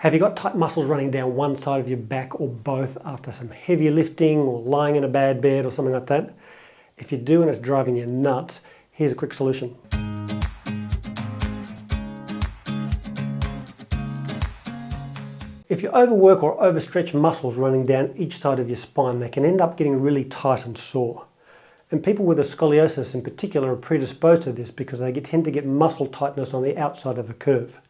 Have you got tight muscles running down one side of your back or both after some heavy lifting or lying in a bad bed or something like that? If you do and it's driving you nuts, here's a quick solution. If you overwork or overstretch muscles running down each side of your spine, they can end up getting really tight and sore. And people with a scoliosis in particular are predisposed to this because they tend to get muscle tightness on the outside of a curve.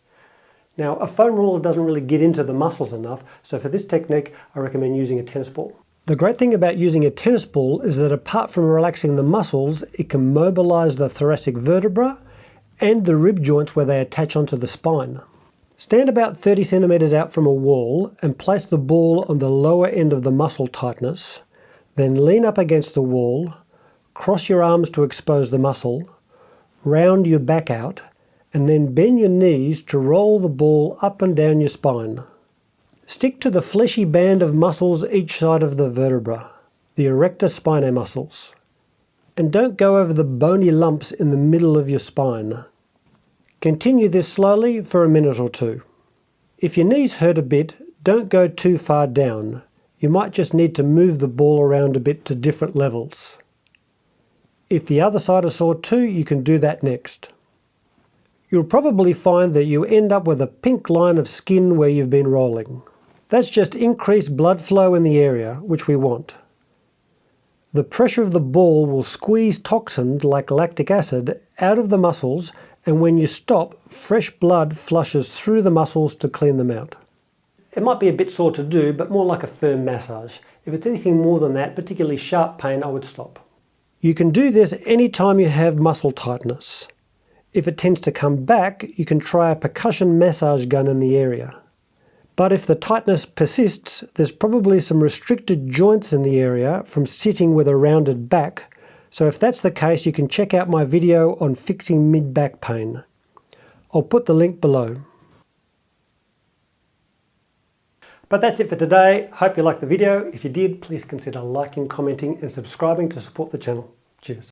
Now, a foam roller doesn't really get into the muscles enough, so for this technique I recommend using a tennis ball. The great thing about using a tennis ball is that apart from relaxing the muscles, it can mobilize the thoracic vertebra and the rib joints where they attach onto the spine. Stand about 30 centimeters out from a wall and place the ball on the lower end of the muscle tightness, then lean up against the wall, cross your arms to expose the muscle, round your back out, and then bend your knees to roll the ball up and down your spine. Stick to the fleshy band of muscles each side of the vertebra, the erector spinae muscles, and don't go over the bony lumps in the middle of your spine. Continue this slowly for a minute or two. If your knees hurt a bit, don't go too far down. You might just need to move the ball around a bit to different levels. If the other side is sore too, you can do that next. You'll probably find that you end up with a pink line of skin where you've been rolling. That's just increased blood flow in the area, which we want. The pressure of the ball will squeeze toxins like lactic acid out of the muscles, and when you stop, fresh blood flushes through the muscles to clean them out. It might be a bit sore to do, but more like a firm massage. If it's anything more than that, particularly sharp pain, I would stop. You can do this anytime you have muscle tightness. If it tends to come back, you can try a percussion massage gun in the area. But if the tightness persists, there's probably some restricted joints in the area from sitting with a rounded back. So if that's the case, you can check out my video on fixing mid-back pain. I'll put the link below. But that's it for today. Hope you liked the video. If you did, please consider liking, commenting and subscribing to support the channel. Cheers.